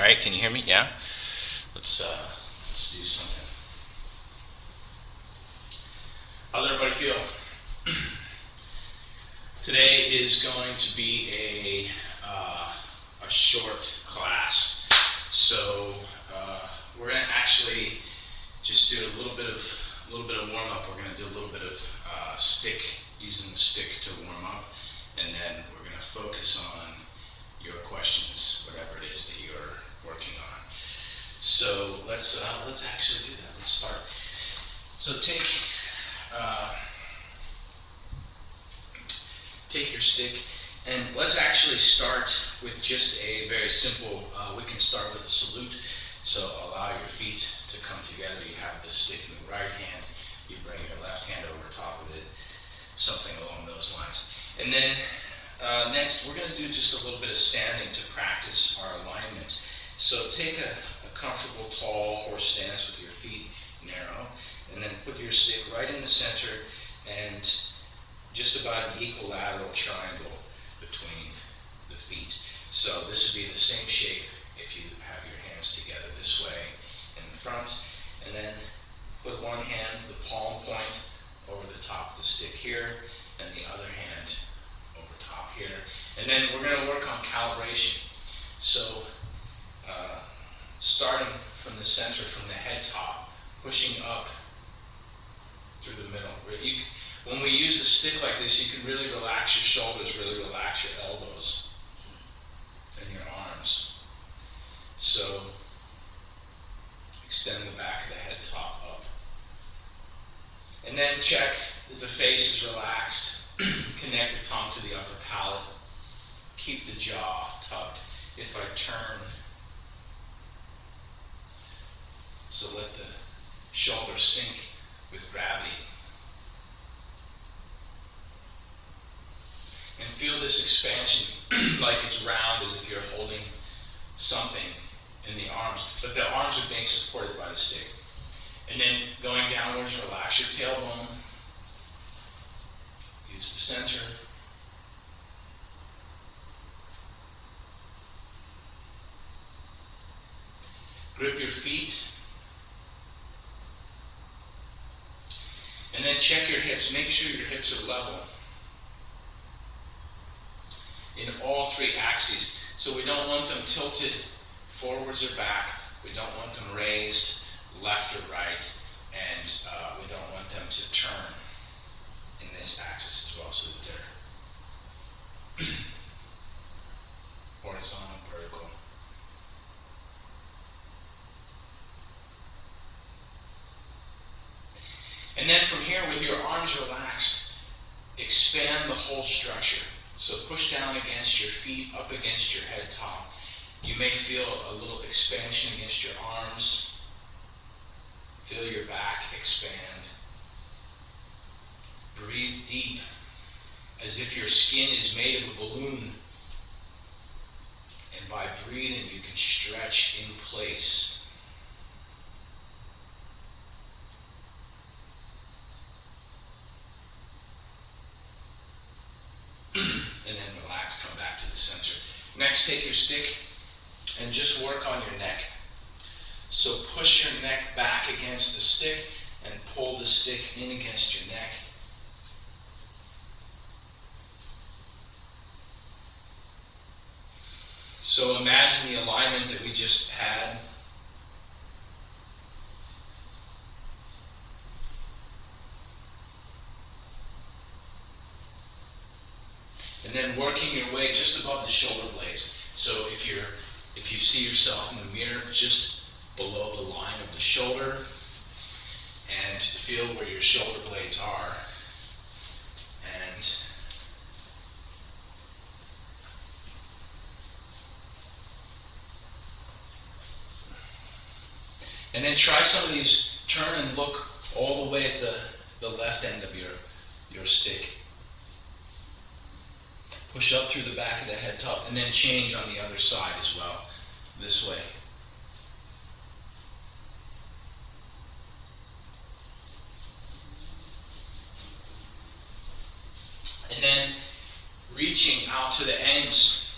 right, can you hear me? Yeah? Let's do something. How's everybody feel? Today is going to be a short class. So we're going to actually just do a little bit of warm up. We're going to do a little bit of using the stick to warm up, and then we're going to focus on your questions, whatever it is that you're working on. So let's actually do that. Let's start. So take your stick, and let's actually start with just a very simple, we can start with a salute. So allow your feet to come together. You have the stick in the right hand. You bring your left hand over top of it, something along those lines. And then next, we're going to do just a little bit of standing to practice our alignment. So take a comfortable, tall horse stance with your feet narrow, and then put your stick right in the center and just about an equilateral triangle between the feet. So this would be the same shape if you have your hands together this way in front, and then put one hand, the palm point, over the top of the stick here, and the other hand over top here. And then we're going to work on calibration. So starting from the center, from the head top, pushing up through the middle. When we use the stick like this, you can really relax your shoulders, really relax your elbows and your arms. So extend the back of the head top up. And then check that the face is relaxed. Connect the tongue to the upper palate. Keep the jaw tucked. If I turn, so let the shoulders sink with gravity. And feel this expansion like it's round, as if you're holding something in the arms. But the arms are being supported by the stick. And then going downwards, relax your tailbone. Use the center. Grip your feet. And then check your hips. Make sure your hips are level in all three axes. So we don't want them tilted forwards or back. We don't want them raised left or right. And we don't want them to turn in this axis as well, so that they're horizontal, vertical. And then from here, with your arms relaxed, expand the whole structure. So push down against your feet, up against your head top. You may feel a little expansion against your arms. Feel your back expand. Breathe deep, as if your skin is made of a balloon. And by breathing, you can stretch in place. And then relax, come back to the center. Next, take your stick and just work on your neck. So push your neck back against the stick and pull the stick in against your neck. So imagine the alignment that we just had. And then working your way just above the shoulder blades. So if you see yourself in the mirror, just below the line of the shoulder, and feel where your shoulder blades are. And then try some of these, turn and look all the way at the left end of your stick. Push up through the back of the head top, and then change on the other side as well, this way. And then reaching out to the ends,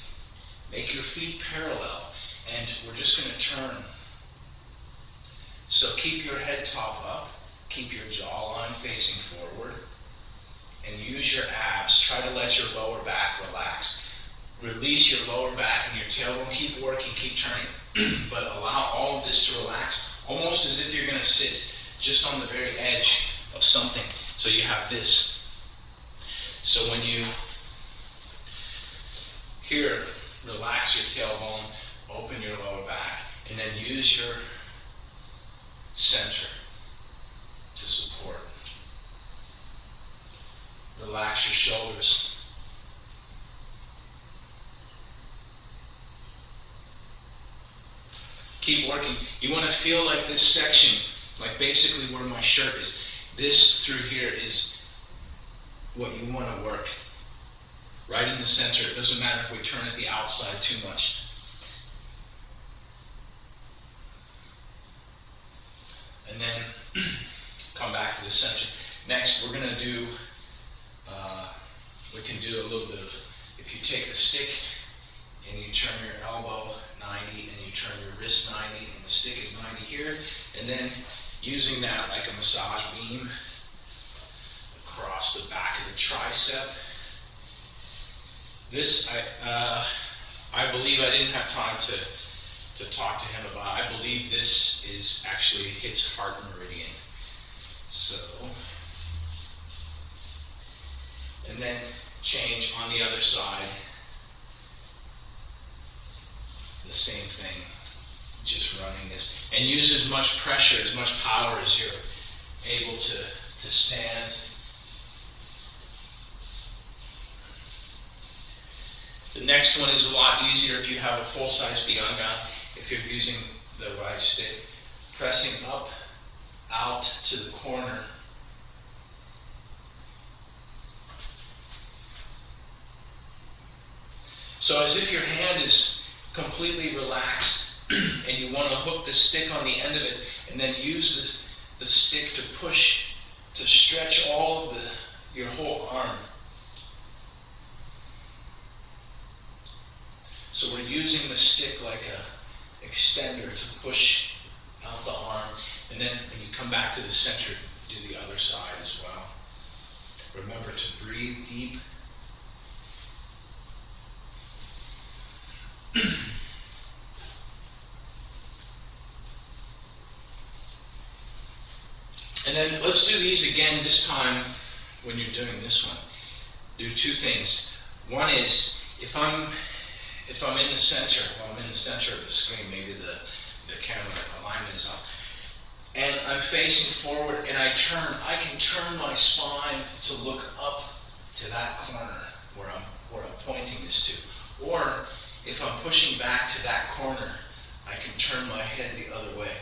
make your feet parallel, And we're just going to turn. So keep your head top up, keep your jawline facing forward, and use your abs. Try to let your lower back relax. Release your lower back and your tailbone. Keep working, keep turning, but allow all of this to relax, almost as if you're going to sit just on the very edge of something. So you have this. So when you here, relax your tailbone, open your lower back, and then use your center to support. Relax your shoulders. Keep working. You want to feel like this section, like basically where my shirt is, this through here is what you want to work. Right in the center. It doesn't matter if we turn at the outside too much. And then come back to the center. Next, we're going to do, we can do a little bit of, if you take a stick and you turn your elbow 90 and you turn your wrist 90 and the stick is 90 here, and then using that like a massage beam across the back of the tricep. This, I believe I didn't have time to talk to him about. I believe this is actually hits heart meridian. So, and then change on the other side. The same thing, just running this. And use as much pressure, as much power as you're able to stand. The next one is a lot easier if you have a full-size BIAN gun. If you're using the right stick, pressing up, out to the corner. So as if your hand is completely relaxed and you want to hook the stick on the end of it and then use the stick to push, to stretch all of your whole arm. So we're using the stick like a extender to push out the arm, and then when you come back to the center, do the other side as well. Remember to breathe deep. And then let's do these again this time when you're doing this one. Do two things. One is, if I'm in the center, well, I'm in the center of the screen, maybe the camera alignment is off, and I'm facing forward and I can turn my spine to look up to that corner where I'm pointing this to. Or if I'm pushing back to that corner, I can turn my head the other way.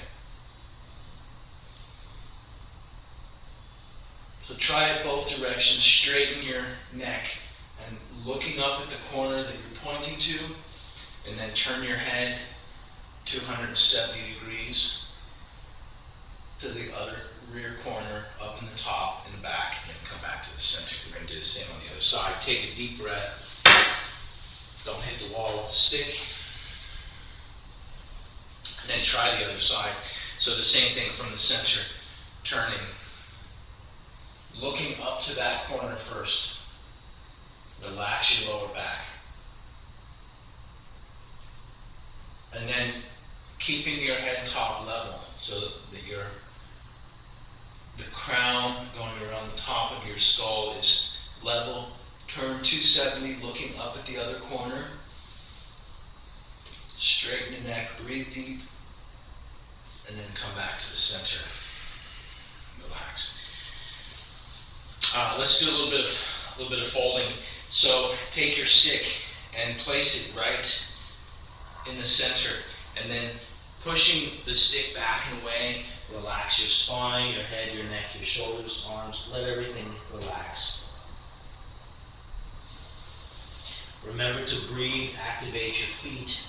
So try it both directions, straighten your neck and looking up at the corner that you're pointing to, and then turn your head 270 degrees to the other rear corner, up in the top and the back, and then come back to the center. We're going to do the same on the other side. Take a deep breath. Don't hit the wall with the stick. And then try the other side. So the same thing from the center, turning, looking up to that corner first. Relax your lower back. And then keeping your head top level so that the crown going around the top of your skull is level. Turn 270, looking up at the other corner. Straighten the neck, breathe deep, and then come back to the center. Relax. Let's do a little bit of folding. So take your stick and place it right in the center, and then pushing the stick back and away. Relax your spine, your head, your neck, your shoulders, arms. Let everything relax. Remember to breathe, activate your feet.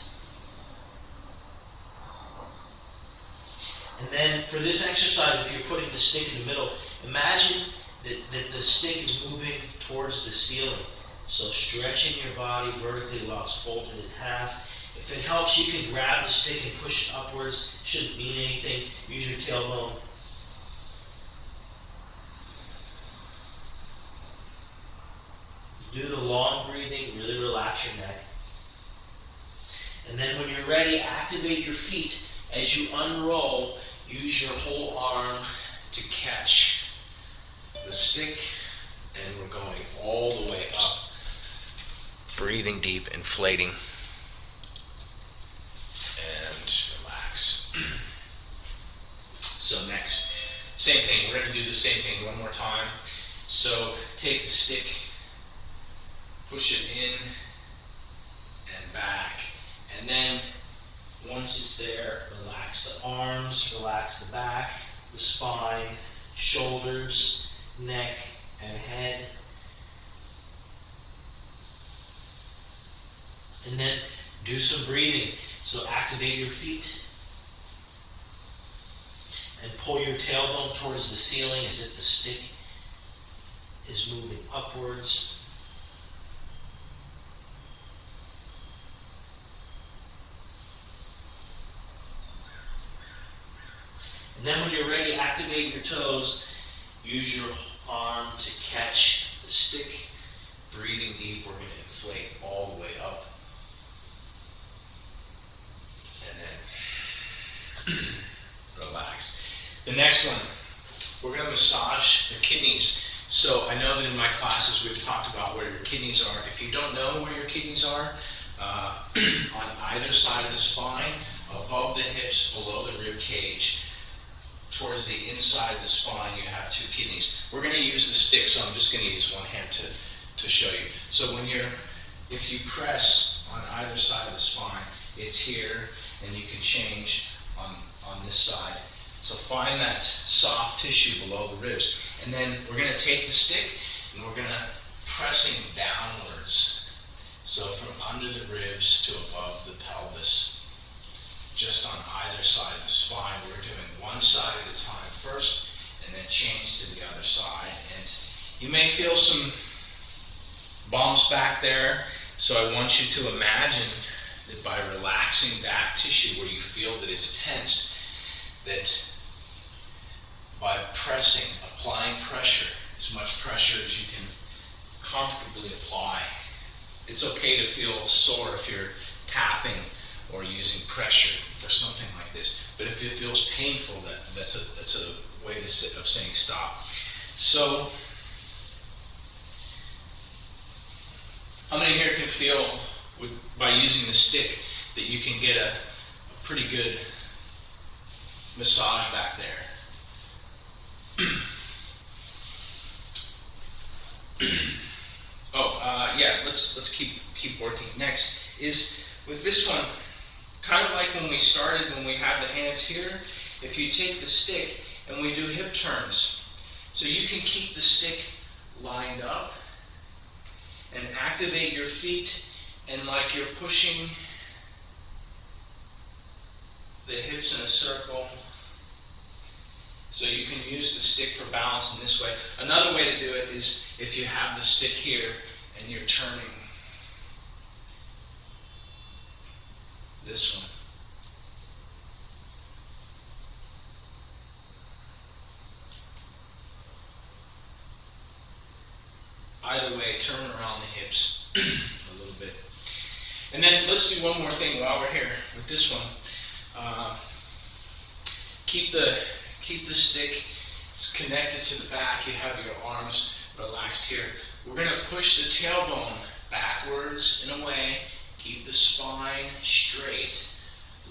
And then for this exercise, if you're putting the stick in the middle, imagine that the stick is moving towards the ceiling. So stretching your body vertically while it's folded in half. If it helps, you can grab the stick and push it upwards. Shouldn't mean anything. Use your tailbone. Do the long breathing, really relax your neck. And then when you're ready, activate your feet. As you unroll, use your whole arm to catch the stick, and we're going all the way up. Breathing deep, inflating, and relax. So next, same thing. We're going to do the same thing one more time. So take the stick, push it in and back, and then once it's there, relax the arms, relax the back, the spine, shoulders, neck, and head. And then do some breathing. So activate your feet and pull your tailbone towards the ceiling as if the stick is moving upwards. And then when you're ready, activate your toes. Use your arm to catch the stick. Breathing deep, we're going to inflate all the way up. And then relax. The next one, we're going to massage the kidneys. So I know that in my classes we've talked about where your kidneys are. If you don't know where your kidneys are, on either side of the spine, above the hips, below the rib cage, towards the inside of the spine, you have two kidneys. We're going to use the stick, so I'm just going to use one hand to show you. So if you press on either side of the spine, it's here, and you can change on this side. So find that soft tissue below the ribs. And then we're going to take the stick, and we're going to pressing downwards. So from under the ribs to above the pelvis. Just on either side of the spine. We're doing one side at a time first, and then change to the other side. And you may feel some bumps back there, so I want you to imagine that by relaxing that tissue where you feel that it's tense, that by pressing, applying pressure, as much pressure as you can comfortably apply. It's okay to feel sore if you're tapping or using pressure for something like this. But if it feels painful, that's a way of saying stop. So, how many here can feel, by using the stick, that you can get a pretty good massage back there? Yeah, let's keep working. Next is with this one, kind of like when we started, when we had the hands here, if you take the stick and we do hip turns. So you can keep the stick lined up and activate your feet, and like you're pushing the hips in a circle. So you can use the stick for balance in this way. Another way to do it is if you have the stick here and you're turning this one. Either way, turn around the hips a little bit. And then let's do one more thing while we're here with this one. Keep the stick, it's connected to the back. You have your arms relaxed here. We're going to push the tailbone backwards in a way. Keep the spine straight,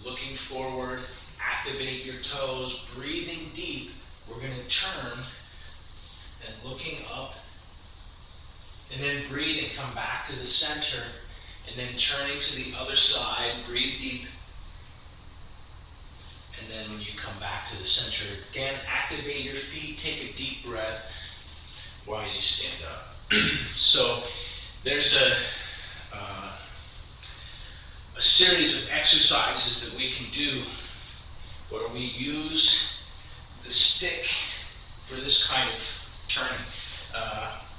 looking forward. Activate your toes, breathing deep. We're going to turn and looking up, and then breathe and come back to the center, and then turning to the other side. Breathe deep. And then when you come back to the center, again, activate your feet, take a deep breath while you stand up. So there's a series of exercises that we can do where we use the stick for this kind of turning.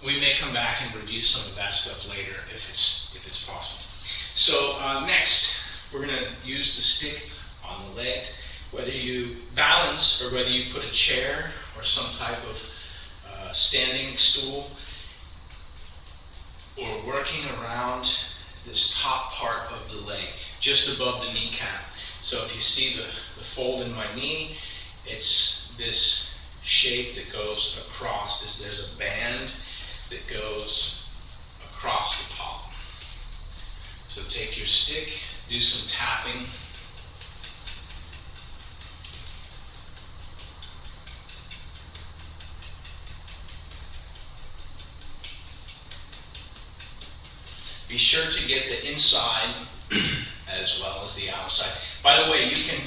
we may come back and review some of that stuff later if it's possible. So next, we're going to use the stick on the legs. Whether you balance or whether you put a chair or some type of standing stool, or working around this top part of the leg, just above the kneecap. So if you see the fold in my knee, it's this shape that goes across. There's a band that goes across the top. So take your stick, do some tapping. Be sure to get the inside as well as the outside. By the way, you can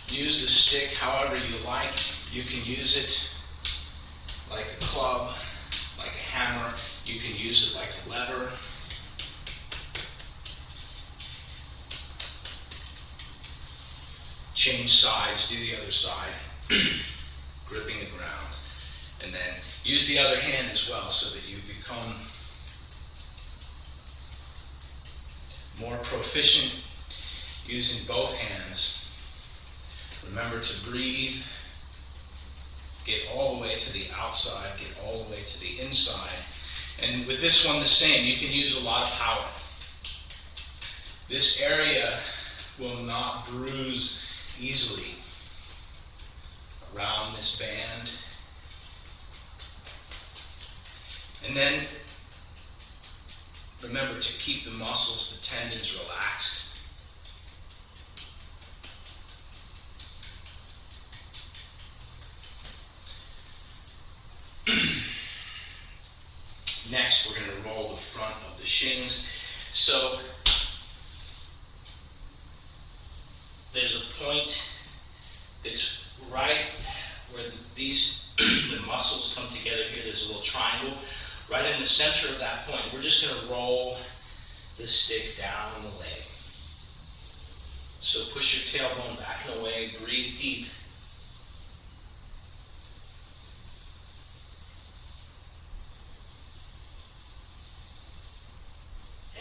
use the stick however you like. You can use it like a club, like a hammer. You can use it like a lever. Change sides, do the other side, gripping the ground. And then use the other hand as well so that you become more proficient using both hands. Remember to breathe. Get all the way to the outside. Get all the way to the inside. And with this one the same. You can use a lot of power. This area will not bruise easily around this band. And then remember to keep the muscles, the tendons relaxed. Next, we're going to roll the front of the shins. So there's a point that's right where the muscles come together here. There's a little triangle. Right in the center of that point, we're just going to roll the stick down the leg. So push your tailbone back and away, breathe deep.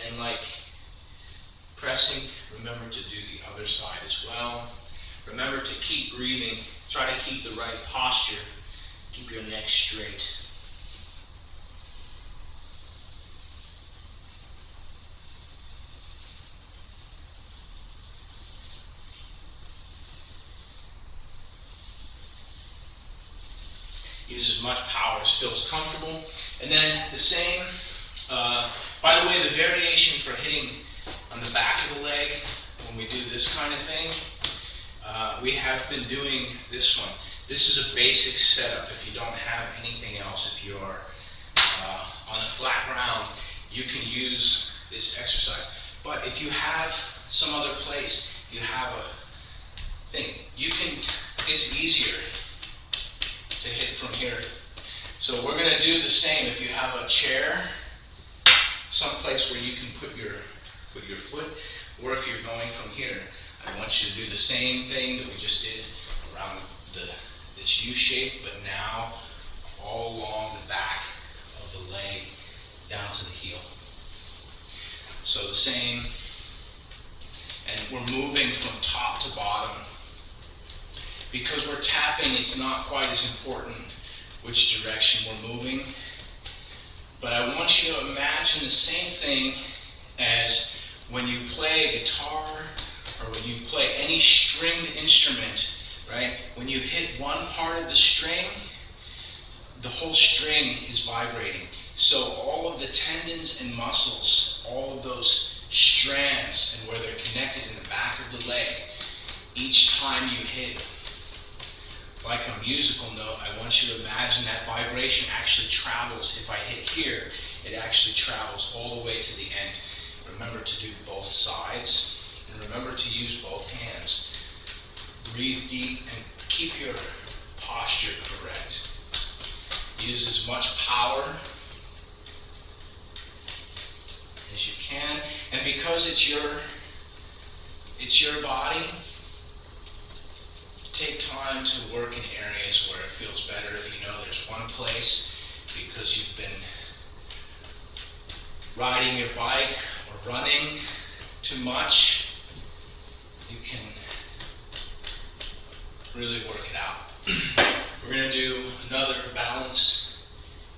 And like pressing, remember to do the other side as well. Remember to keep breathing. Try to keep the right posture. Keep your neck straight. Use as much power as feels comfortable. And then the same, by the way, the variation for hitting on the back of the leg when we do this kind of thing, we have been doing this one. This is a basic setup. If you don't have anything else, if you're on a flat ground, you can use this exercise. But if you have some other place, you have a thing, it's easier to hit from here. So we're going to do the same. If you have a chair, someplace where you can put your foot, or if you're going from here, I want you to do the same thing that we just did around this U shape, but now all along the back of the leg down to the heel. So the same, and we're moving from top to bottom. Because we're tapping, it's not quite as important which direction we're moving. But I want you to imagine the same thing as when you play a guitar or when you play any stringed instrument, right? When you hit one part of the string, the whole string is vibrating. So all of the tendons and muscles, all of those strands and where they're connected in the back of the leg, each time you hit like a musical note, I want you to imagine that vibration actually travels. If I hit here, it actually travels all the way to the end. Remember to do both sides, and remember to use both hands. Breathe deep and keep your posture correct. Use as much power as you can, and because it's your body, take time to work in areas where it feels better. If you know there's one place because you've been riding your bike or running too much, you can really work it out. We're going to do another balance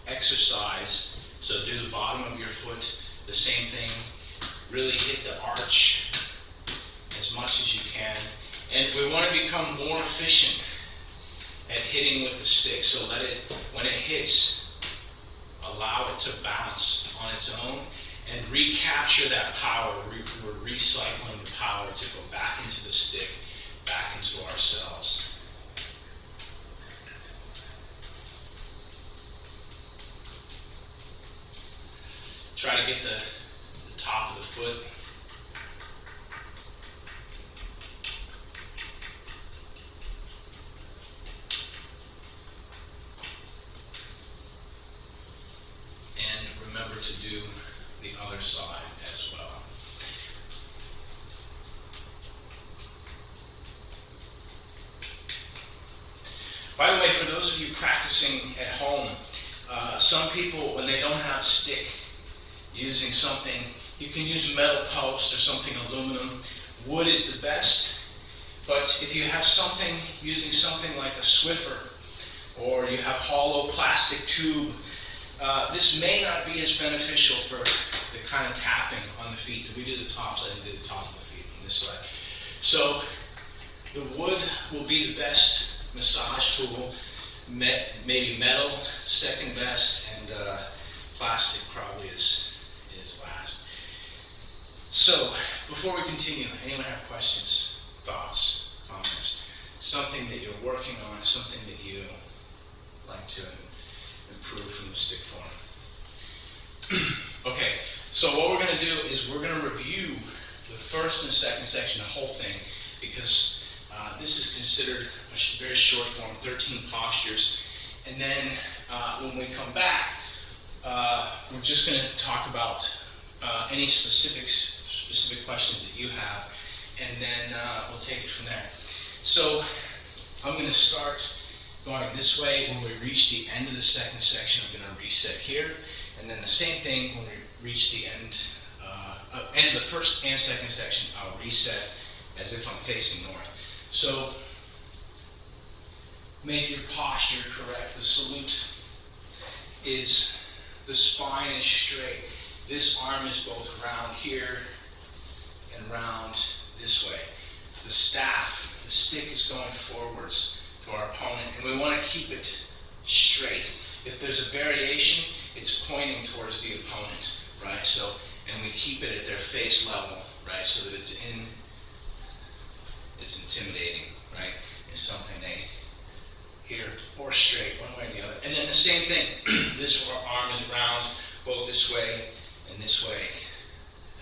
exercise. So do the bottom of your foot, the same thing. Really hit the arch as much as you can. And we want to become more efficient at hitting with the stick. So let it, when it hits, allow it to bounce on its own and recapture that power. We're recycling the power to go back into the stick, back into ourselves. Try to get the top of the foot. And remember to do the other side as well. By the way, for those of you practicing at home, some people, when they don't have stick, using something, you can use a metal post or something aluminum. Wood is the best, but if you have something, using something like a Swiffer, or you have hollow plastic tube, this may not be as beneficial for the kind of tapping on the feet. We do the tops, I didn't do the top of the feet on this side. So the wood will be the best massage tool, maybe metal, second best, and plastic probably is last. So, before we continue, anyone have questions, thoughts, comments? Something that you're working on, something that you like to improve from the stick form? Okay, so what we're going to do is we're going to review the first and second section, the whole thing, because this is considered a very short form, 13 postures. And then when we come back, we're just going to talk about any specific questions that you have, and then we'll take it from there. So I'm going to start going this way. When we reach the end of the second section, I'm going to reset here, and then the same thing when we reach the end of the first and second section, I'll reset as if I'm facing north. So make your posture correct. The salute is, the spine is straight. This arm is both round here and round this way. The staff, the stick is going forwards to our opponent, and we want to keep it straight. If there's a variation, it's pointing towards the opponent, right? So, and we keep it at their face level, right? So that it's intimidating, right? It's something they hear, or straight, one way or the other. And then the same thing, this arm is round, both this way and this way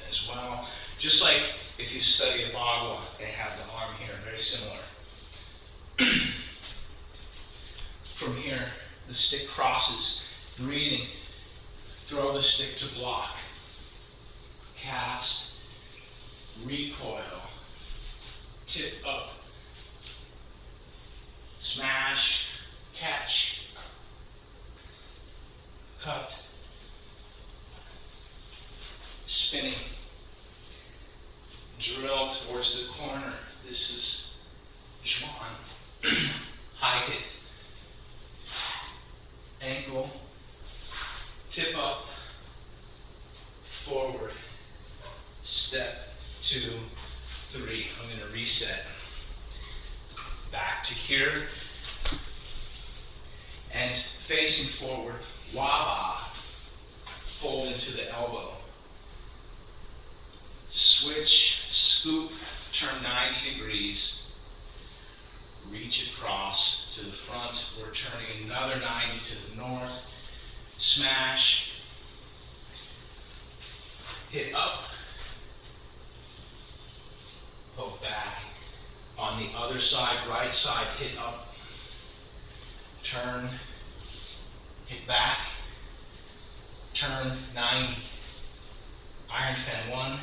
as well. Just like if you study a Bagua, they have the arm here, very similar. From here, the stick crosses, breathing, throw the stick to block, cast, recoil, tip up, smash, catch, cut, spinning, drill towards the corner. This is Schwan. High hit, ankle, tip up, forward, step, 2, 3. I'm going to reset. Back to here. And facing forward, waba, fold into the elbow. Switch, scoop, turn 90 degrees. Reach across to the front. We're turning another 90 to the north. Smash. Hit up. Go back. On the other side, right side, hit up. Turn. Hit back. Turn 90. Iron fan 1.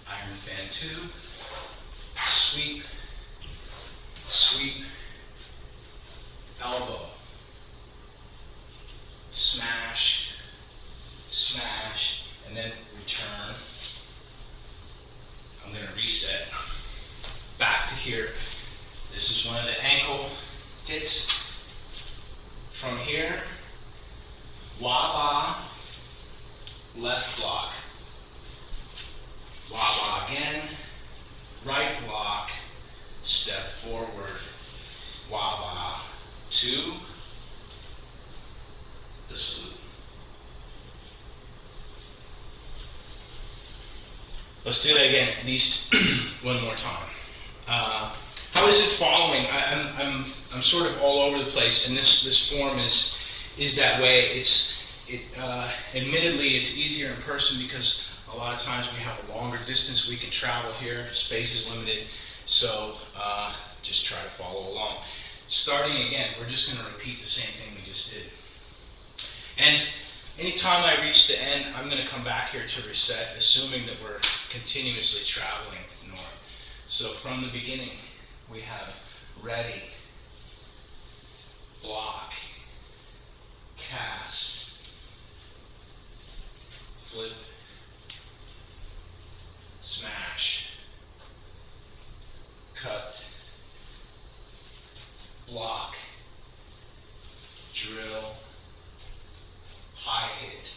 Iron fan 2. Sweep. Sweep. Elbow. smash, smash, and then return. I'm going to reset back to here. This is one of the ankle hits. From here, wah-bah, left block. Wah-bah again, right block, step forward, wah-bah, to the salute. Let's do that again, at least one more time. How is it following? I'm sort of all over the place, and this form is that way. Admittedly, it's easier in person because a lot of times we have a longer distance we can travel here. Space is limited, so just try to follow along. Starting again, we're just going to repeat the same thing we just did. And anytime I reach the end, I'm going to come back here to reset, assuming that we're continuously traveling north. So from the beginning, we have ready, block, cast, flip, smash, cut, block, drill, high hit,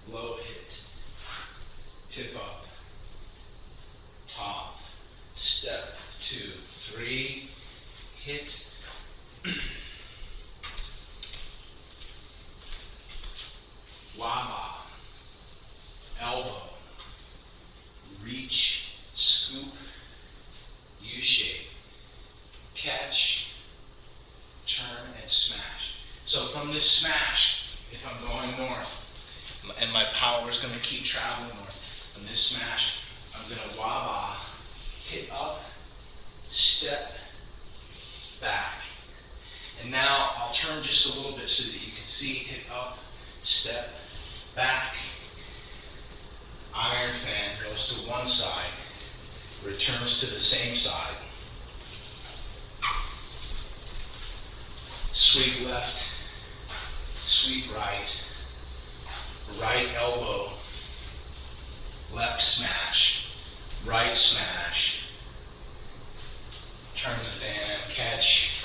low hit, tip up, top, step, 2, 3, hit, wah-bah, elbow, reach, scoop, U-shape, catch, turn, and smash. So from this smash, if I'm going north, and my power is going to keep traveling north, from this smash, I'm going to wah-bah, hit up, step, back. And now I'll turn just a little bit so that you can see, hit up, step, back. Iron fan goes to one side, returns to the same side. Sweep left, sweep right, right elbow, left smash, right smash, turn the fan, catch,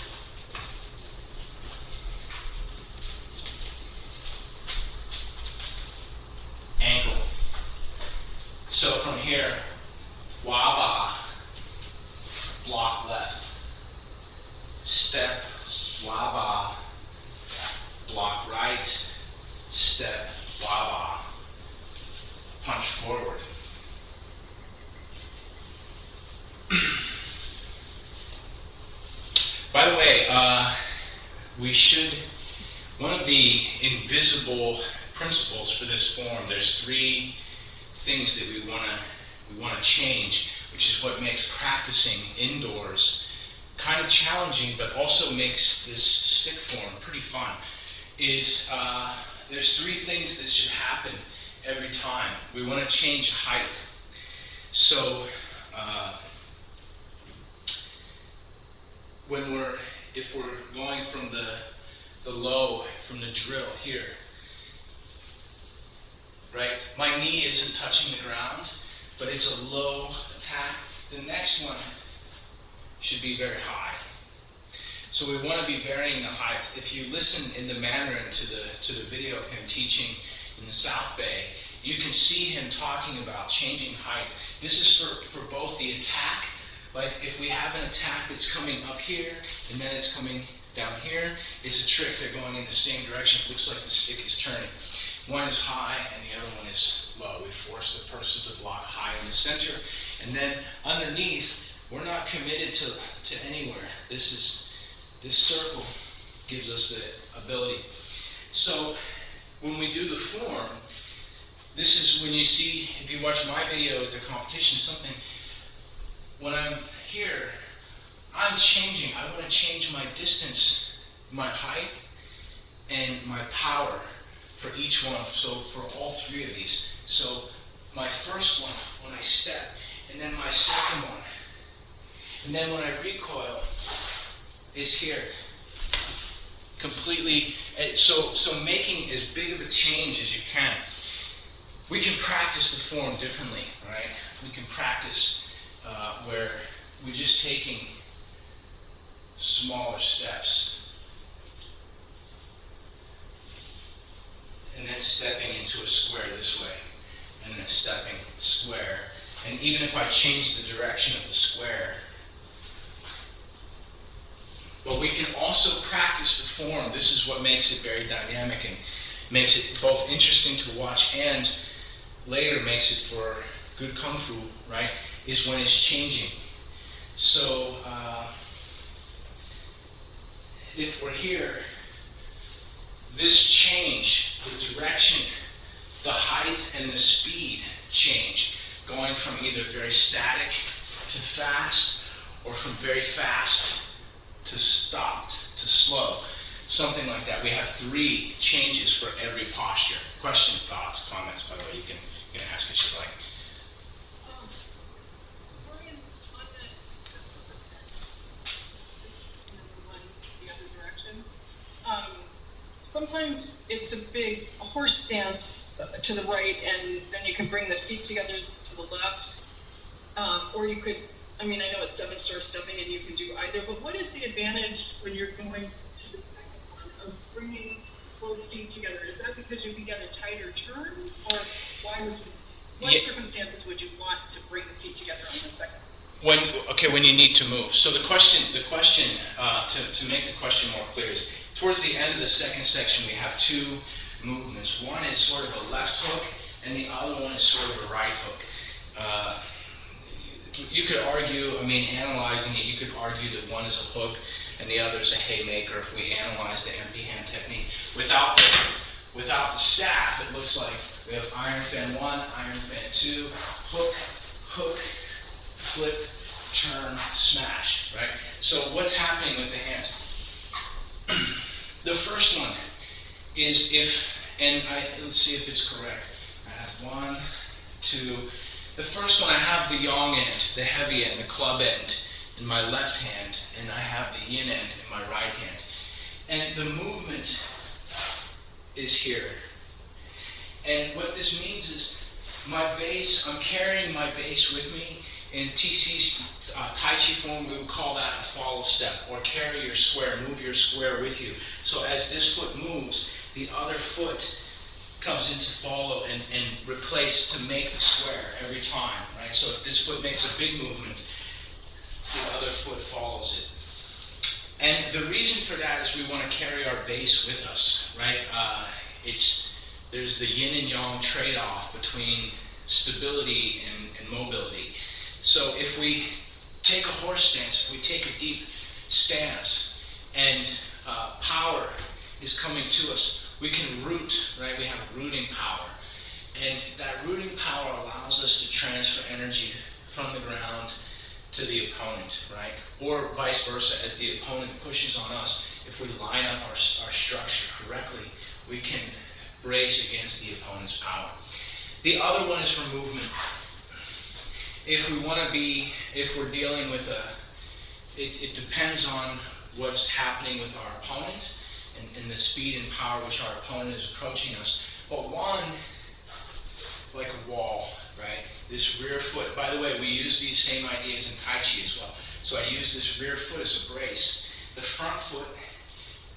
ankle. So from here, wah-bah, block left, step, wah-bah, block right, step, wah-bah, punch forward. By the way, one of the invisible principles for this form, there's 3 things that we want to change, which is what makes practicing indoors kind of challenging, but also makes this stick form pretty fun. There's 3 things that should happen every time. We want to change height. So if we're going from the low, from the drill here, right? My knee isn't touching the ground, but it's a low attack. The next one should be very high. So we want to be varying the height. If you listen in the Mandarin to the video of him teaching in the South Bay, you can see him talking about changing height. This is for both the attack. Like if we have an attack that's coming up here and then it's coming down here, it's a trick. They're going in the same direction. It looks like the stick is turning. One is high and the other one is low. We force the person to block high in the center. And then underneath, we're not committed to anywhere. This circle gives us the ability. So when we do the form, this is when you see, if you watch my video at the competition, something, when I'm here, I'm changing. I want to change my distance, my height, and my power for each one. So for all 3 of these. So my first one, when I step, and then my second one. And then when I recoil, is here. completely. So making as big of a change as you can. We can practice the form differently, right? We can practice where we're just taking smaller steps and then stepping into a square this way, and then stepping square. And even if I change the direction of the square, but we can also practice the form. This is what makes it very dynamic and makes it both interesting to watch and later makes it for good kung fu, right, is when it's changing. So if we're here, this change, the direction, the height, and the speed change, going from either very static to fast, or from very fast to stopped, to slow, something like that. We have 3 changes for every posture. Questions, thoughts, comments, by the way, you can ask if you'd like. Brian, on the other direction, sometimes it's a horse stance to the right, and then you can bring the feet together to the left, or you could, I know it's 7-star stepping and you can do either, but what is the advantage when you're going to the second one of bringing both feet together? Is that because you can get a tighter turn, or what circumstances would you want to bring the feet together on the second one? When you need to move. So the question, to make the question more clear, is towards the end of the second section we have 2 movements. One is sort of a left hook, and the other one is sort of a right hook. You could argue, analyzing it, you could argue that one is a hook and the other is a haymaker if we analyze the empty hand technique. Without the staff, it looks like we have iron fan 1, iron fan 2, hook, hook, flip, turn, smash, right? So what's happening with the hands? The first one is let's see if it's correct. I have 1, 2. The first one, I have the yang end, the heavy end, the club end in my left hand, and I have the yin end in my right hand. And the movement is here. And what this means is my base, I'm carrying my base with me. In TC's Tai Chi form, we would call that a follow step, or carry your square, move your square with you. So as this foot moves, the other foot comes in to follow and replace to make the square every time, right? So if this foot makes a big movement, the other foot follows it. And the reason for that is we want to carry our base with us, right? There's the yin and yang trade-off between stability and mobility. So if we take a horse stance, if we take a deep stance, and power is coming to us, we can root, right? We have rooting power. And that rooting power allows us to transfer energy from the ground to the opponent, right? Or vice versa, as the opponent pushes on us, if we line up our structure correctly, we can brace against the opponent's power. The other one is for movement. If we're dealing with it depends on what's happening with our opponent and the speed and power which our opponent is approaching us. But one, like a wall, right? This rear foot, by the way, we use these same ideas in Tai Chi as well. So I use this rear foot as a brace. The front foot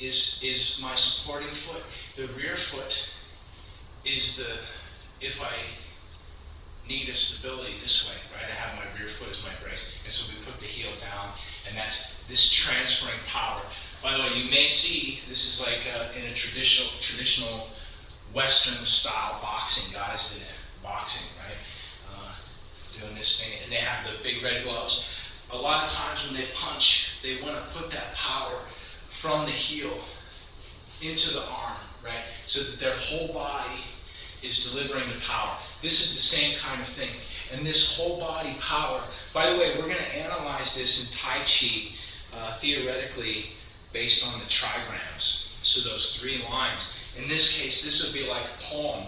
is my supporting foot. The rear foot is if I need a stability this way, right? I have my rear foot as my brace. And so we put the heel down, and that's this transferring power. By the way, you may see, this is like in a traditional Western style boxing, guys that boxing, right? Doing this thing, and they have the big red gloves. A lot of times when they punch, they want to put that power from the heel into the arm, right? So that their whole body is delivering the power. This is the same kind of thing. And this whole body power, by the way, we're going to analyze this in Tai Chi theoretically based on the trigrams. So those 3 lines. In this case, this would be like a palm.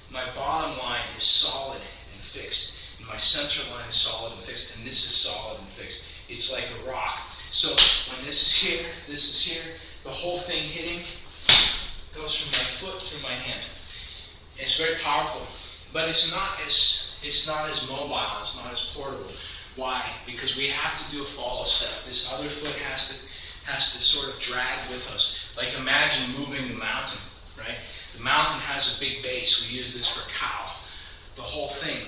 My bottom line is solid and fixed. And my center line is solid and fixed. And this is solid and fixed. It's like a rock. So when this is here, the whole thing hitting goes from my foot through my hand. It's very powerful, but it's not as mobile, it's not as portable. Why? Because we have to do a follow step. This other foot has to sort of drag with us. Like imagine moving the mountain, right? The mountain has a big base. We use this for cow. The whole thing.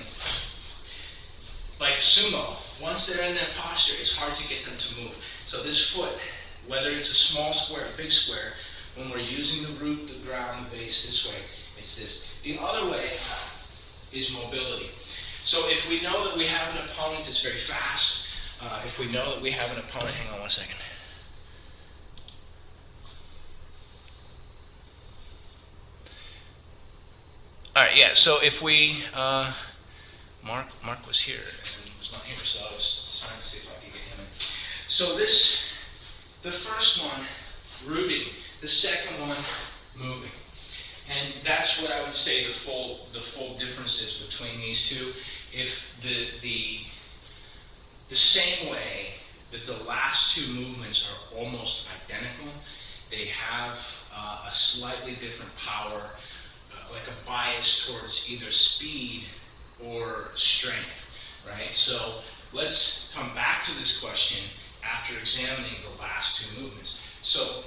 Like sumo, once they're in that posture, it's hard to get them to move. So this foot, whether it's a small square, big square, when we're using the root, the ground, the base this way, it's this. The other way is mobility. So if we know that we have an opponent that's very fast, if we know that we have an opponent, hang on one second. All right, yeah, so if we, Mark was here and was not here, so I was trying to see if I could get him in. So the first one, rooting, the second one, moving. And that's what I would say the full difference is between these two. If the same way that the last two movements are almost identical, they have a slightly different power, like a bias towards either speed or strength, right? So let's come back to this question after examining the last two movements. So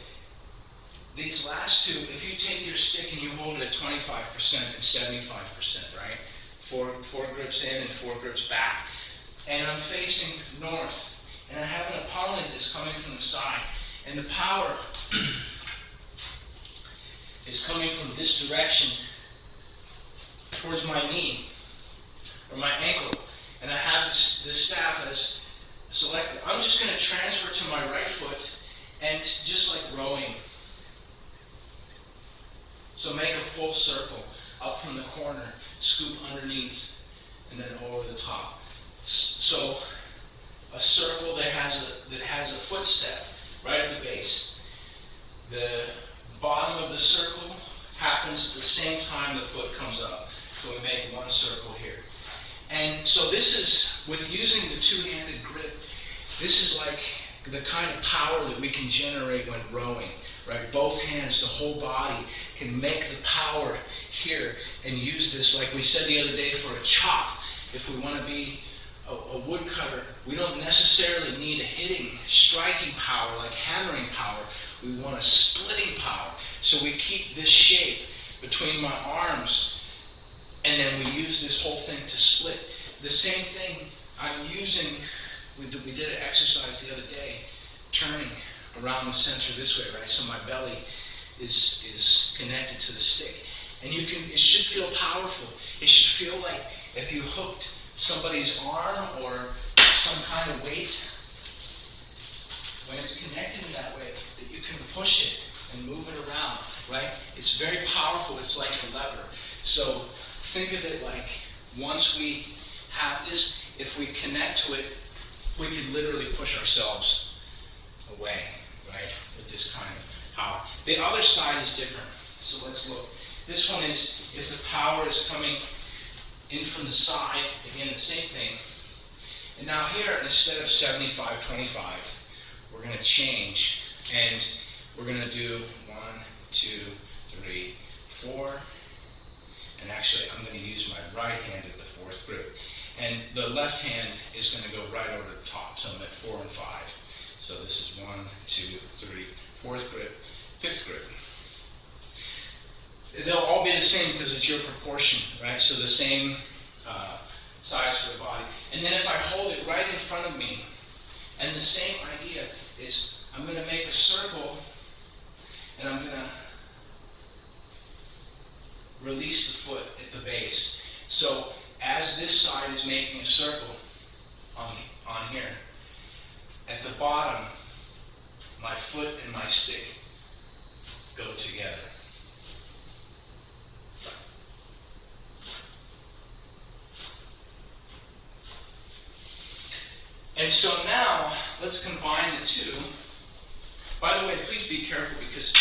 these last two, if you take your stick and you hold it at 25% and 75%, right? Four grips in and 4 grips back, and I'm facing north, and I have an opponent that's coming from the side, and the power is coming from this direction towards my knee or my ankle, and I have this staff as selected. I'm just going to transfer to my right foot, and just like rowing. So make a full circle up from the corner, scoop underneath, and then over the top. So a circle that has a footstep right at the base. The bottom of the circle happens at the same time the foot comes up. So we make one circle here. And so this is, with using the two-handed grip, this is like the kind of power that we can generate when rowing, right? Both hands, the whole body can make the power here and use this, like we said the other day, for a chop. If we want to be a woodcutter, we don't necessarily need a hitting, striking power, like hammering power. We want a splitting power. So we keep this shape between my arms, and then we use this whole thing to split. The same thing I'm using, we did an exercise the other day, turning around the center this way, right? So my belly is connected to the stick. And it should feel powerful. It should feel like if you hooked somebody's arm or some kind of weight, when it's connected in that way, that you can push it and move it around, right? It's very powerful. It's like a lever. So think of it like once we have this, if we connect to it, we can literally push ourselves away, right, with this kind of power. The other side is different. So let's look. This one is if the power is coming in from the side, again, the same thing. And now here, instead of 75-25, we're going to change, and we're going to do 1, 2, 3, 4. And actually, I'm going to use my right hand at the 4th grip. And the left hand is going to go right over the top. So I'm at 4 and 5. So this is 1, 2, 3, 4th grip, 5th grip. They'll all be the same because it's your proportion, right? So the same size for the body. And then if I hold it right in front of me, and the same idea is I'm going to make a circle, and I'm going to release the foot at the base. So as this side is making a circle on here, at the bottom, my foot and my stick go together. And so now, let's combine the two. By the way, please be careful because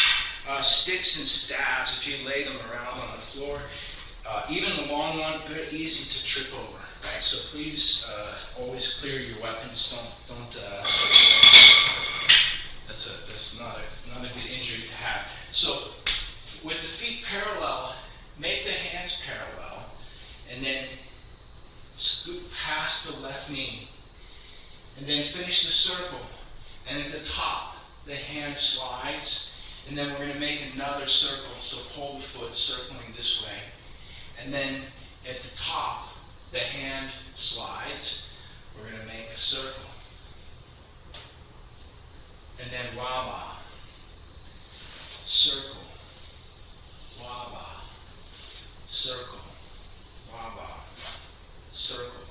sticks and stabs, if you lay them around on the floor, even the long one, they're easy to trip over, right? So please always clear your weapons. Don't That's not a good injury to have. So with the feet parallel, make the hands parallel, and then scoot past the left knee, and then finish the circle. And at the top, the hand slides, and then we're going to make another circle. So pull the foot circling this way, and then at the top, the hand slides. We're going to make a circle. And then waba, circle, waba, circle, waba, circle,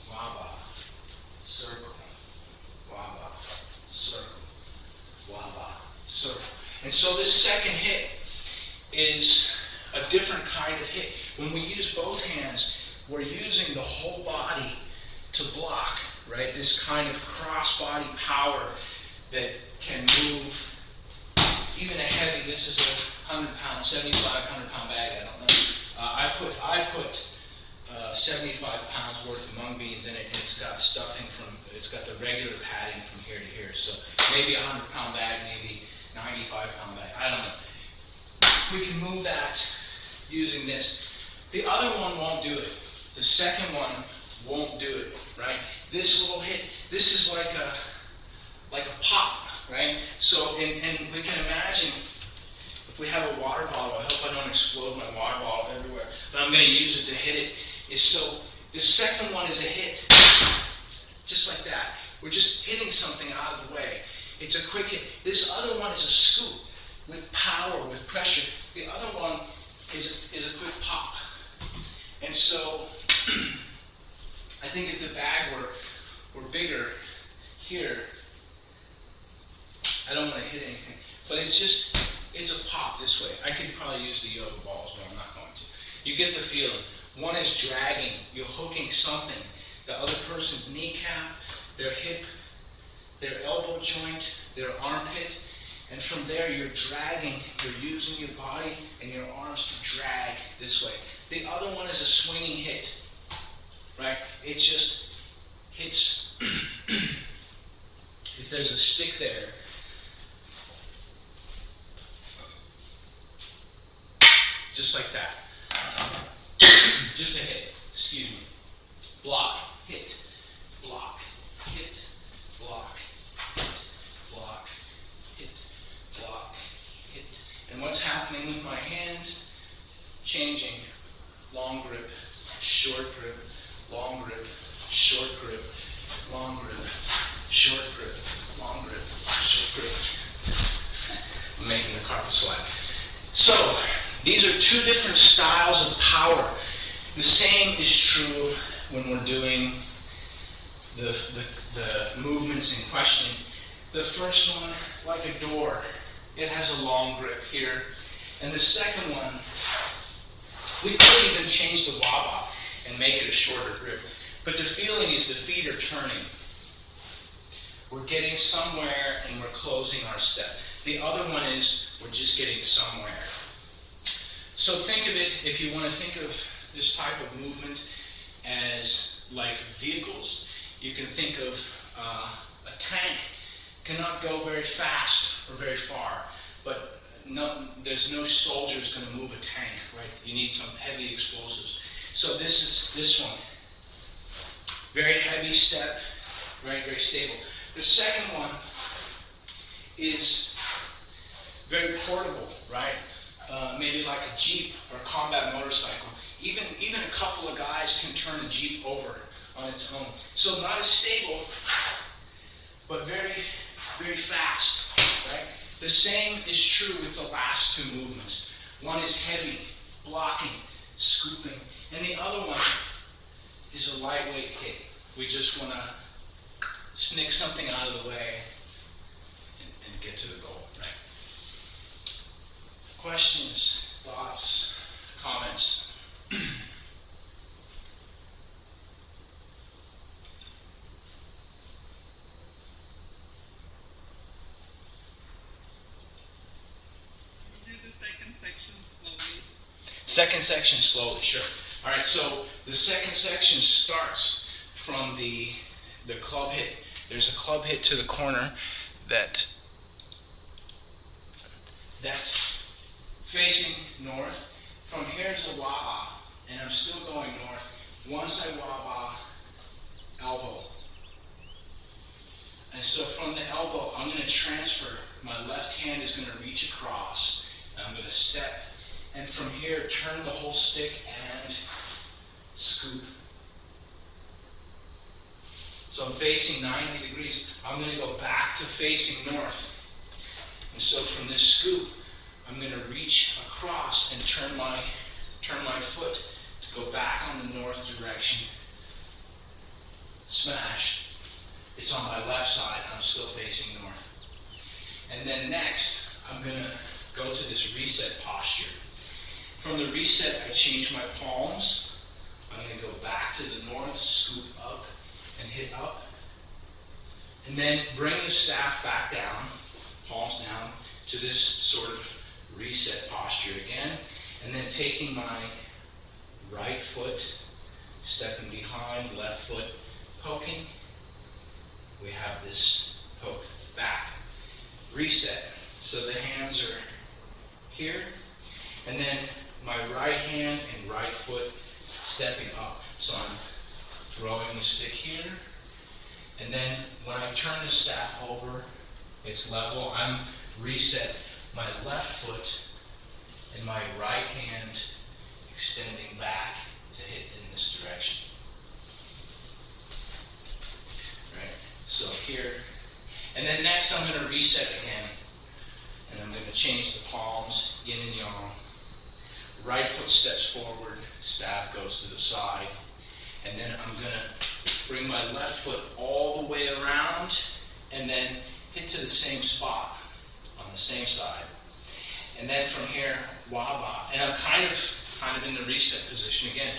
waba, circle, waba, circle, waba, circle. And so this second hit is a different kind of hit. When we use both hands, we're using the whole body to block, right? This kind of cross-body power that can move even a heavy, this is a 100-pound, 7,500-pound bag, I don't know. I put 75 pounds worth of mung beans in it, and it's got stuffing it's got the regular padding from here to here. So maybe a 100-pound bag, maybe 95-pound bag, I don't know. We can move that using this. The other one won't do it. The second one won't do it, right? This little hit, this is like a pop, right? So, and we can imagine if we have a water bottle, I hope I don't explode my water bottle everywhere, but I'm going to use it to hit it. So the second one is a hit, just like that. We're just hitting something out of the way. It's a quick hit. This other one is a scoop with power, with pressure. The other one is a quick pop. And so I think if the bag were bigger here, I don't want to hit anything, but it's a pop this way. I could probably use the yoga balls, but I'm not going to. You get the feeling. One is dragging. You're hooking something. The other person's kneecap, their hip, their elbow joint, their armpit, and from there you're dragging. You're using your body and your arms to drag this way. The other one is a swinging hit, right? It just hits. If there's a stick there, just like that. Just a hit. Excuse me. Block, hit, block, hit, block, hit, block, hit, block, hit. And what's happening with my hand? Changing. Long grip, short grip, long grip, short grip, long grip, short grip, long grip, short grip. I'm making the carpet slide. So, these are two different styles of power. The same is true when we're doing the movements in question. The first one, like a door, it has a long grip here. And the second one, we could even change the waba and make it a shorter grip. But the feeling is the feet are turning. We're getting somewhere and we're closing our step. The other one is we're just getting somewhere. So think of it, if you want to think of this type of movement as like vehicles, you can think of a tank cannot go very fast or very far, but there's no soldiers going to move a tank, right? You need some heavy explosives. So this is this one. Very heavy step, right? Very stable. The second one is very portable, right? Maybe like a Jeep or a combat motorcycle. Even a couple of guys can turn a Jeep over on its own. So not as stable, but very, very fast, right? The same is true with the last two movements. One is heavy, blocking, scooping, and the other one is a lightweight hit. We just want to snick something out of the way and get to the goal, right? Questions, thoughts, comments? Second section slowly, sure. All right, so the second section starts from the club hit. There's a club hit to the corner that that's facing north. From here to wah-bah, and I'm still going north. Once I wah-bah, elbow. And so from the elbow, I'm going to transfer. My left hand is going to reach across. And I'm going to step. And from here, turn the whole stick and scoop. So I'm facing 90 degrees. I'm going to go back to facing north. And so from this scoop, I'm going to reach across and turn my foot to go back on the north direction. Smash. It's on my left side. I'm still facing north. And then next, I'm going to go to this reset posture. From the reset, I change my palms. I'm going to go back to the north, scoop up, and hit up. And then bring the staff back down, palms down, to this sort of reset posture again. And then taking my right foot, stepping behind, left foot poking. We have this poke back. Reset. So the hands are here. And then my right hand and right foot stepping up. So I'm throwing the stick here. And then when I turn the staff over, it's level. I'm reset my left foot and my right hand extending back to hit in this direction. Right? So here. And then next I'm going to reset again. And I'm going to change the palms, yin and yang. Right foot steps forward, staff goes to the side. And then I'm going to bring my left foot all the way around and then hit to the same spot on the same side. And then from here, wah-bah. And I'm kind of in the reset position again.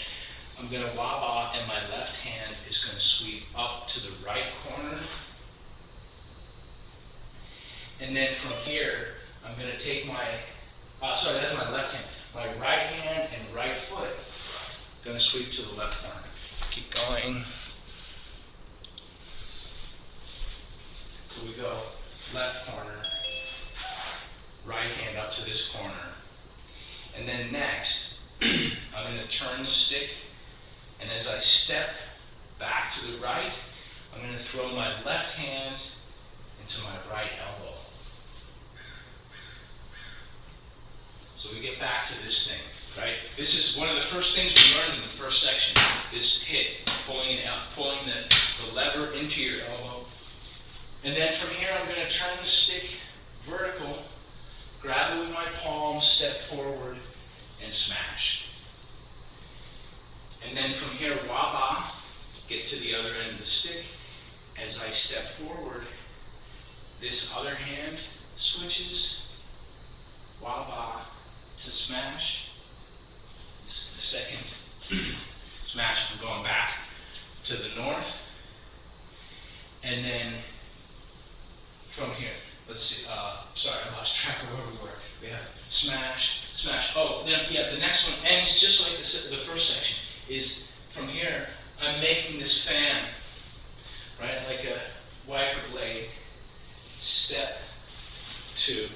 I'm going to wah-bah and my left hand is going to sweep up to the right corner. And then from here, I'm going to take my, that's my left hand. My right hand and right foot going to sweep to the left corner. Keep going. So we go left corner, right hand up to this corner. And then next, I'm going to turn the stick, and as I step back to the right, I'm going to throw my left hand into my right elbow. So we get back to this thing, right? This is one of the first things we learned in the first section, this hit, pulling it out, pulling the lever into your elbow. And then from here, I'm going to turn the stick vertical, grab it with my palms, step forward, and smash. And then from here, wah-bah, get to the other end of the stick. As I step forward, this other hand switches, wah-bah to smash. This is the second smash. I'm going back to the north. And then from here, let's see, sorry, I lost track of where we were. We have smash, smash. Oh, then, yeah, the next one ends just like the first section, is from here, I'm making this fan, right, like a wiper blade, step, two.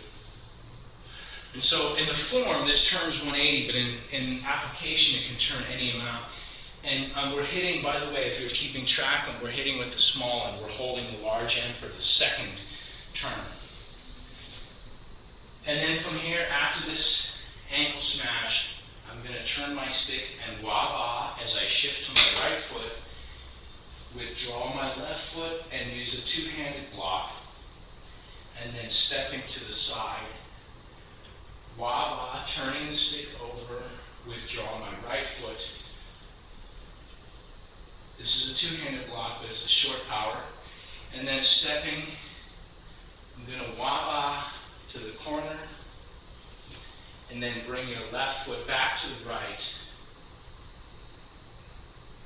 And so in the form, this turns 180, but in application, it can turn any amount. And we're hitting, by the way, if you're keeping track, we're hitting with the small end. We're holding the large end for the second turn. And then from here, after this ankle smash, I'm going to turn my stick and wah-bah as I shift to my right foot, withdraw my left foot, and use a two-handed block, and then stepping to the side, wah-bah, turning the stick over, withdraw my right foot. This is a two-handed block, but it's a short power. And then stepping, I'm going to wah-bah to the corner, and then bring your left foot back to the right,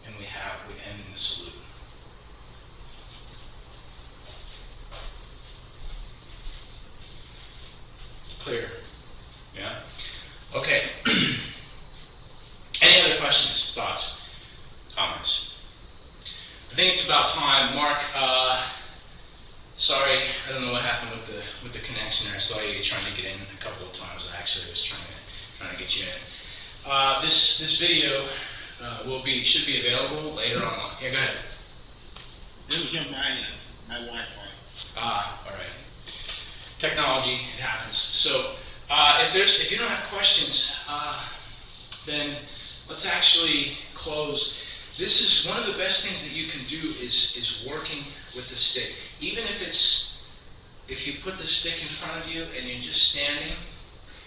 and we end in the salute. Clear? Yeah? Okay. Any other questions, thoughts, comments? I think it's about time. Mark, Sorry, I don't know what happened with the connection there. I saw you trying to get in a couple of times. I actually was trying to get you in. This video should be available later on. Yeah, go ahead. It was on my Wi-Fi. All right. Technology, it happens. So if you don't have questions, then let's actually close. This is one of the best things that you can do is working with the stick. Even if you put the stick in front of you and you're just standing,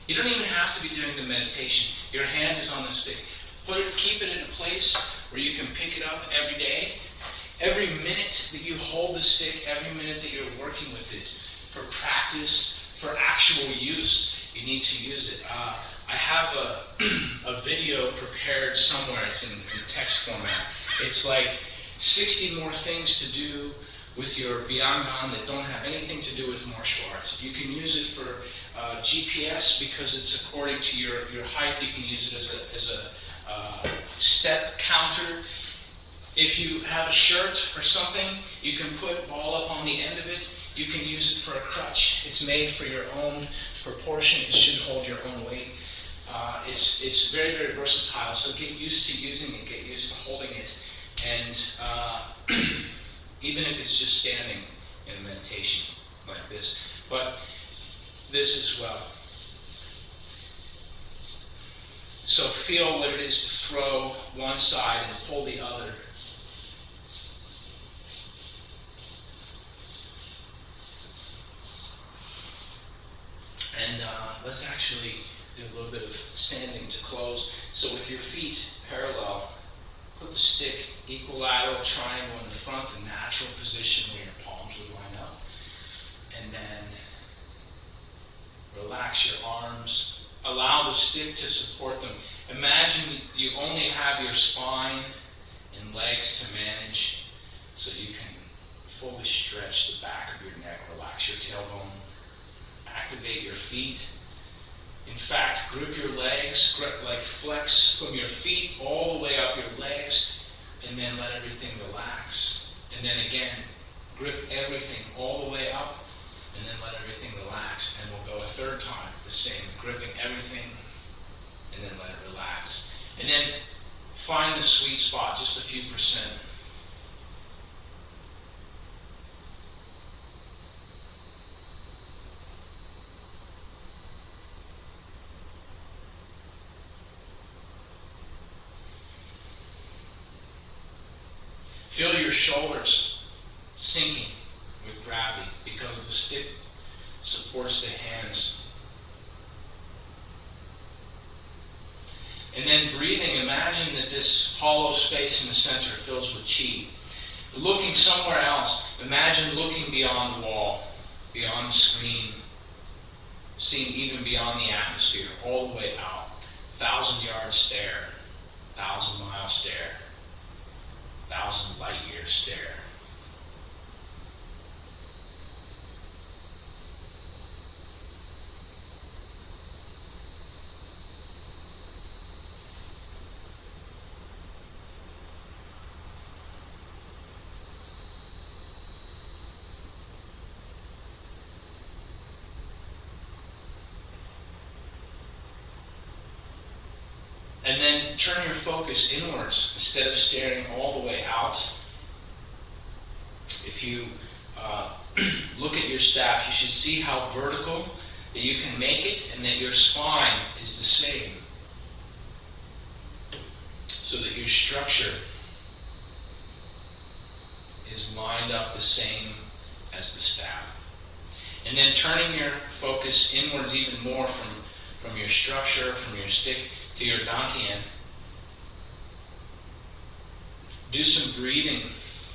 you don't even have to be doing the meditation. Your hand is on the stick. Keep it in a place where you can pick it up every day. Every minute that you hold the stick, every minute that you're working with it, for practice, for actual use, you need to use it. I have a video prepared somewhere. It's in text format. It's like 60 more things to do with your BIAN that don't have anything to do with martial arts. You can use it for GPS because it's according to your height. You can use it as a step counter. If you have a shirt or something, you can put ball up on the end of it. You can use it for a crutch. It's made for your own proportion. It should hold your own weight. It's very, very versatile, so get used to using it, get used to holding it, and even if it's just standing in a meditation like this, but this as well. So feel what it is to throw one side and pull the other. And let's actually do a little bit of standing to close. So with your feet parallel, put the stick equilateral triangle in the front, the natural position where your palms would line up. And then relax your arms. Allow the stick to support them. Imagine you only have your spine and legs to manage, so you can fully stretch the back of your neck, relax your tailbone, activate your feet. In fact, grip your legs, flex from your feet all the way up your legs, and then let everything relax. And then again, grip everything all the way up, and then let everything relax. And we'll go a third time, the same, gripping everything, and then let it relax. And then find the sweet spot, just a few percent. Feel your shoulders sinking with gravity because the stick supports the hands. And then breathing, imagine that this hollow space in the center fills with chi. Looking somewhere else, imagine looking beyond the wall, beyond the screen, seeing even beyond the atmosphere, all the way out. 1,000-yard stare, 1,000-mile stare. 1,000 light year stare. And then turn your focus inwards instead of staring all the way out. If you look at your staff, you should see how vertical that you can make it and that your spine is the same. So that your structure is lined up the same as the staff. And then turning your focus inwards even more from your structure, from your stick, to your dantian. Do some breathing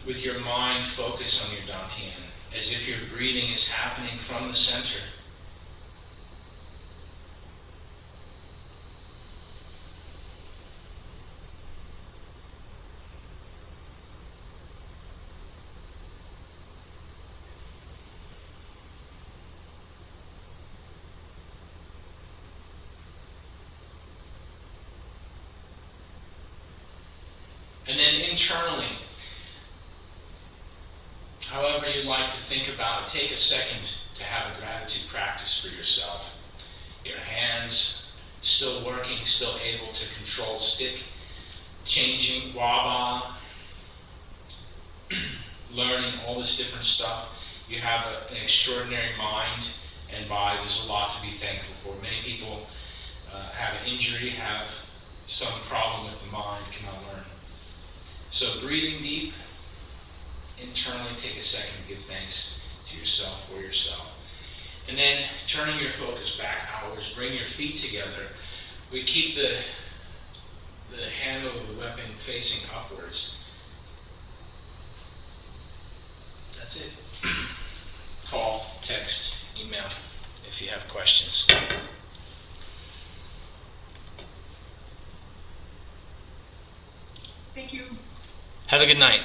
with your mind focus on your dantian, as if your breathing is happening from the center. And then internally, however you'd like to think about it, take a second to have a gratitude practice for yourself. Your hands still working, still able to control stick, changing, wah learning all this different stuff. You have an extraordinary mind and body. There's a lot to be thankful for. Many people have an injury, have some problem with the mind, cannot learn. So breathing deep, internally take a second to give thanks to yourself for yourself. And then turning your focus back outwards, bring your feet together. We keep the handle of the weapon facing upwards. That's it. Call, text, email if you have questions. Thank you. Have a good night.